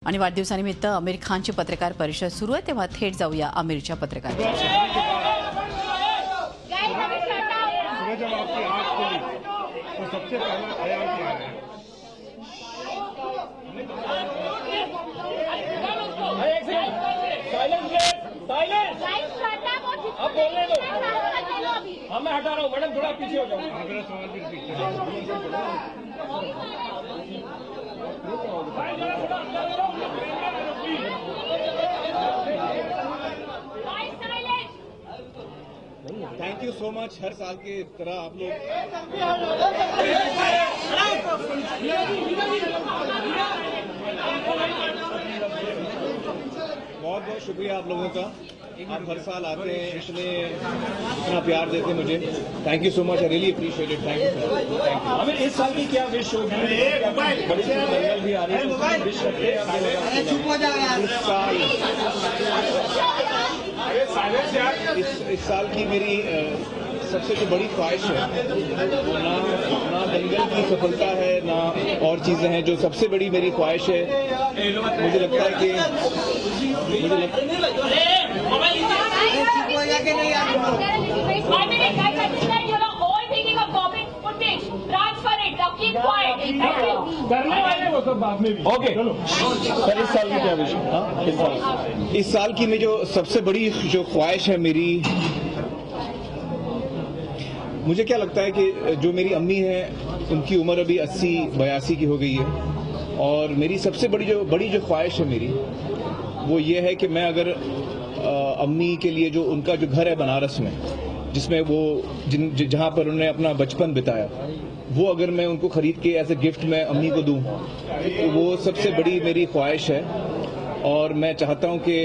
आणि वाढदिवसानिमित्त आमिर खानची पत्रकार परिषद सुरू आहे, तेव्हा थेट जाऊया आमिरच्या पत्रकार परिषदेत। जब आपकी आंख खुली तो सबसे पहला ख्याल क्या है? अब बोलने दो। हाँ मैं हटा रहा हूँ मैडम, थोड़ा पीछे हो जाओ। अगला सवाल भी थैंक यू सो मच। हर साल की तरह आप लोग बहुत बहुत शुक्रिया आप लोगों का। आप हर साल आते हैं, इतना प्यार देते हैं मुझे। Thank you so much, I really appreciate it. Thank you. हमें इस साल की क्या विश होगी? बड़ी दंगल भी आ रही है, विश करते हैं इस साल की मेरी सबसे जो बड़ी ख्वाहिश है वो ना दंगल की सफलता है ना और चीजें हैं। जो सबसे बड़ी मेरी ख्वाहिश है, मुझे लगता है कि ओके सर, इस साल की क्या विश है? इस साल की में जो सबसे बड़ी जो ख्वाहिश है मेरी, मुझे क्या लगता है कि जो मेरी अम्मी है उनकी उम्र अभी 80-82 की हो गई है, और मेरी सबसे बड़ी जो ख्वाहिश है मेरी वो ये है कि मैं अगर अम्मी के लिए जो उनका जो घर है बनारस में, जिसमें वो जहाँ पर उन्होंने अपना बचपन बिताया, वो अगर मैं उनको खरीद के एज ए गिफ्ट मैं अम्मी को दूं तो वो सबसे बड़ी मेरी ख्वाहिश है। और मैं चाहता हूं कि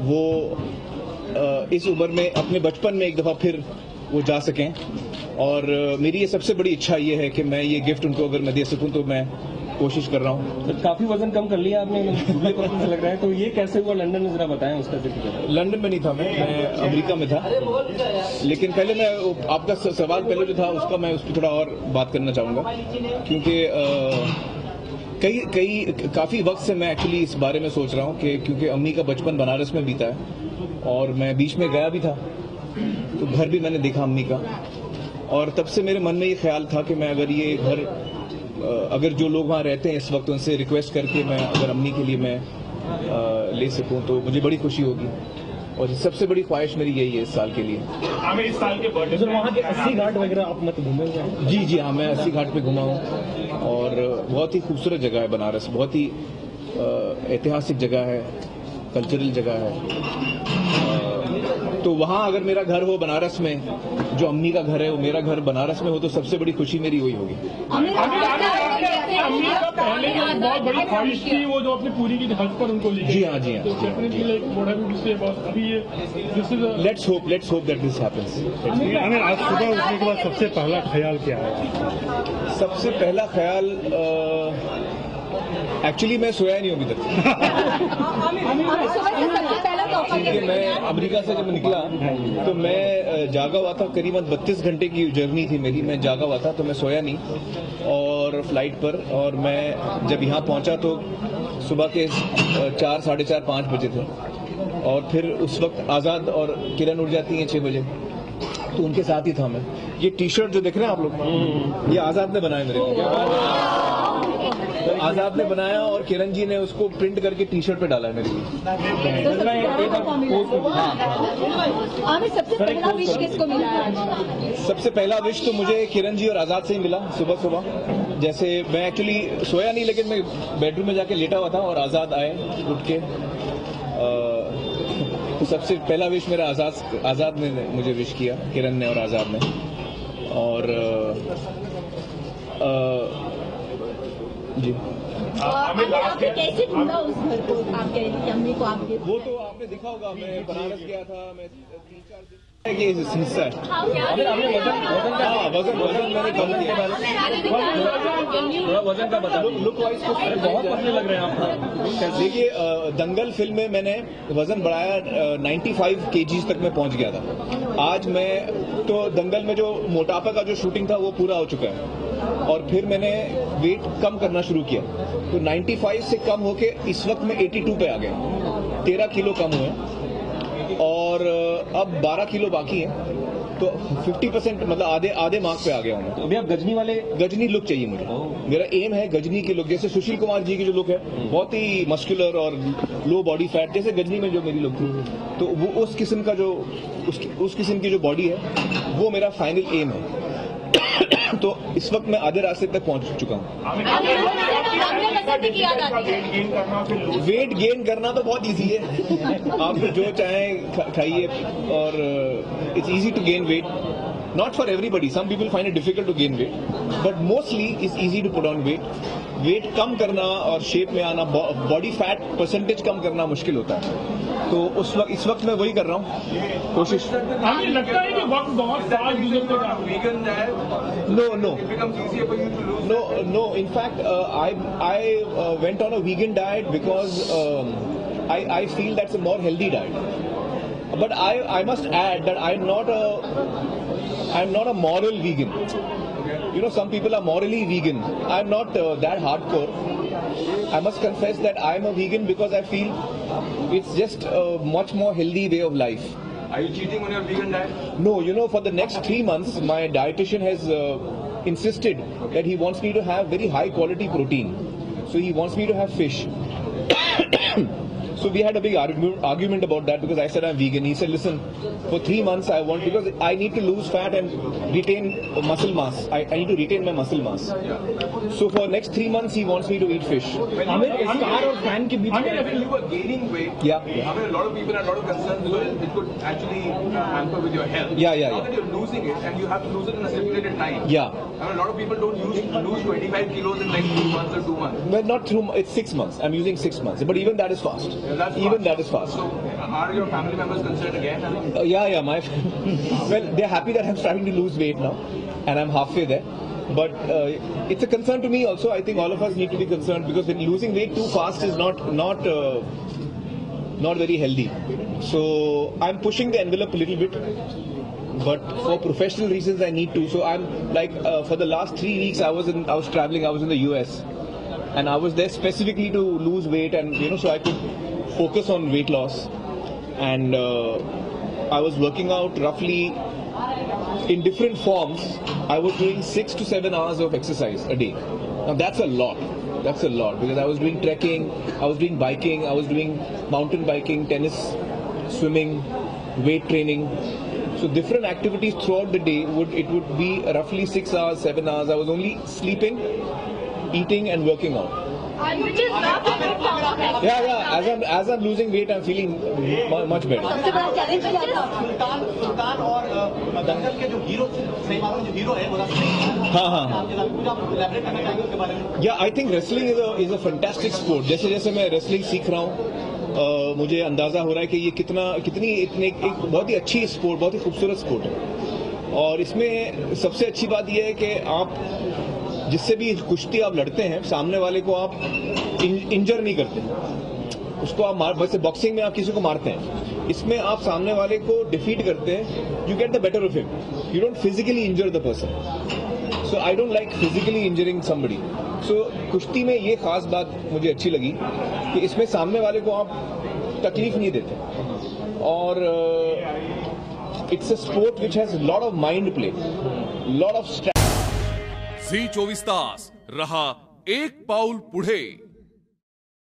वो इस उम्र में अपने बचपन में एक दफ़ा फिर वो जा सकें। और मेरी ये सबसे बड़ी इच्छा ये है कि मैं ये गिफ्ट उनको अगर मैं दे सकूं तो मैं कोशिश कर रहा हूँ। तो काफी वजन कम कर लिया आपने, से लग रहा है, तो ये कैसे हुआ? लंदन में जरा बताएं उसका जिक्र। लंदन में नहीं था मैं अमेरिका में था। लेकिन पहले मैं आपका सवाल पहले जो था उसका मैं उस पर थोड़ा और बात करना चाहूँगा, क्योंकि काफ़ी वक्त से मैं एक्चुअली इस बारे में सोच रहा हूँ कि क्योंकि अम्मी का बचपन बनारस में बीता है और मैं बीच में गया भी था, तो घर भी मैंने देखा अम्मी का, और तब से मेरे मन में ये ख्याल था कि मैं अगर ये घर, अगर जो लोग वहाँ रहते हैं इस वक्त उनसे रिक्वेस्ट करके मैं अगर अम्मी के लिए मैं ले सकूं तो मुझे बड़ी खुशी होगी। और सबसे बड़ी ख्वाहिश मेरी यही है इस साल के लिए। हमें इस साल के बर्थडे सर वहाँ के 80 घाट वगैरह आप मत घूमे? जी हाँ, मैं 80 घाट पे घुमा हूँ और बहुत ही खूबसूरत जगह है बनारस, बहुत ही ऐतिहासिक जगह है, कल्चरल जगह है। तो वहाँ अगर मेरा घर हो बनारस में, जो अम्मी का घर है वो मेरा घर बनारस में हो, तो सबसे बड़ी खुशी मेरी वही होगी। अम्मी का पहले जो बहुत बड़ी ख्वाहिश थी वो जो अपनी पूरी की हज पर उनको ली। जी हाँ, जी हाँ। Let's hope that this happens. आज सुबह उठने के बाद सबसे पहला ख्याल क्या है? सबसे पहला ख्याल एक्चुअली मैं सोया नहीं हूँ अभी तक। क्योंकि मैं अमेरिका से जब निकला तो मैं जागा हुआ था, करीबन 32 घंटे की जर्नी थी मेरी, मैं जागा हुआ था, तो मैं सोया नहीं और फ्लाइट पर, और मैं जब यहाँ पहुँचा तो सुबह के 4, साढ़े 4, 5 बजे थे, और फिर उस वक्त आज़ाद और किरण उठ जाती हैं 6 बजे, तो उनके साथ ही था मैं। ये टी शर्ट जो देख रहे हैं आप लोग, ये आज़ाद ने बनाया मेरे लिए। तो आज़ाद ने बनाया और किरण जी ने उसको प्रिंट करके टी शर्ट पे डाला है मेरे लिए। सबसे पहला विश किसको मिला? सबसे पहला विश तो मुझे किरण जी और आज़ाद से ही मिला सुबह। जैसे मैं एक्चुअली सोया नहीं, लेकिन मैं बेडरूम में जाके लेटा हुआ था और आज़ाद आए उठ के। तो सबसे पहला विश मेरा आज़ाद ने मुझे विश किया, किरण ने और आज़ाद ने। और जी आपने कैसे ढूंढा उस घर को, आपके अम्मी को? आपके वो तो आपने देखा होगा, मैं बनारस गया था, मैं 3-4 दिन हिस्सा है। वजन मैंने कम किया। थोड़ा वजन का बता। लुक वाइज तो बहुत पतले लग रहे हैं आप। देखिए, दंगल फिल्म में मैंने वजन बढ़ाया, 95 kg तक मैं पहुंच गया था। आज मैं तो दंगल में जो मोटापा का जो शूटिंग था वो पूरा हो चुका है, और फिर मैंने वेट कम करना शुरू किया, तो 95 से कम होके इस वक्त मैं 82 पे आ गया, 13 किलो कम हुए और अब 12 किलो बाकी है, तो 50% मतलब आधे मार्क पे आ गया हूँ। तो अभी आप गजनी लुक चाहिए मुझे, मेरा एम है गजनी की लुक, जैसे सुशील कुमार जी की जो लुक है बहुत ही मस्कुलर और लो बॉडी फैट, जैसे गजनी में जो मेरी लुक थी, तो वो उस किस्म का जो उस किस्म की जो बॉडी है वो मेरा फाइनल एम है। तो इस वक्त मैं आधे रास्ते तक पहुंच चुका हूँ। वेट गेन करना तो बहुत इजी है, आप जो चाहें खाइए और it's easy to gain weight, not for everybody, some people find it difficult to gain weight, but mostly it's easy to put on weight. Weight कम करना और शेप में आना, बॉडी फैट परसेंटेज कम करना मुश्किल होता है, तो इस वक्त मैं वही कर रहा हूँ कोशिश। हमें लगता है कि वक्त बहुत फास्ट गुजरता है। Vegan diet no, in fact I went on a vegan diet because I feel that's a more healthy diet, but I must add that I'm not a moral vegan. You know, some people are morally vegan. I'm not that hardcore. I must confess that I'm a vegan because I feel it's just a much more healthy way of life. Are you cheating on your vegan diet? No, you know, for the next 3 months, my dietitian has insisted that he wants me to have very high quality protein. So he wants me to have fish. So we had a big argument about that because I said I'm vegan. He said, listen, for 3 months because I need to lose fat and retain muscle mass. I need to retain my muscle mass. So for next 3 months he wants me to eat fish. When you were gaining weight, yeah. I mean, a lot of people had a lot of concerns because it could actually hamper with your health. Yeah. Now that you're losing it and you have to lose it in a stipulated time. Yeah. I mean, a lot of people don't lose 25 kilos in like 3 months or 2 months. Well, not 2 months, it's 6 months. I'm using 6 months, but even that is fast. That is fast. So, are your family members concerned again? Yeah. Well, they're happy that I'm starting to lose weight now, and I'm halfway there. But it's a concern to me also. I think all of us need to be concerned because when losing weight too fast is not very healthy. So I'm pushing the envelope a little bit, but for professional reasons I need to. So I'm like for the last 3 weeks I was traveling. I was in the US, and I was there specifically to lose weight, and so I could focus on weight loss, and I was working out roughly in different forms. I was doing 6 to 7 hours of exercise a day. Now that's a lot because I was doing trekking, I was doing biking, I was doing mountain biking, tennis, swimming, weight training. So different activities throughout the day would be roughly 6 hours, 7 hours. I was only sleeping, eating and working out. Yeah. As I'm losing weight, I'm feeling much better. सुल्तान और दंगल के जो hero है वो हाँ. Yeah, I think wrestling is a fantastic sport. जैसे मैं wrestling सीख रहा हूँ, मुझे अंदाजा हो रहा है कि ये कितनी एक बहुत ही अच्छी स्पोर्ट, बहुत ही खूबसूरत स्पोर्ट है। और इसमें सबसे अच्छी बात यह है कि आप जिससे भी कुश्ती आप लड़ते हैं, सामने वाले को आप इंजर नहीं करते, उसको आप वैसे बॉक्सिंग में आप किसी को मारते हैं, इसमें आप सामने वाले को डिफीट करते हैं, you get the better of him, you don't physically injure the person. So I don't like physically injuring somebody. So कुश्ती में ये खास बात मुझे अच्छी लगी कि इसमें सामने वाले को आप तकलीफ नहीं देते, और it's a sport which has lot of mind play, lot of झी 24 तास रहा एक पाऊल पुढे।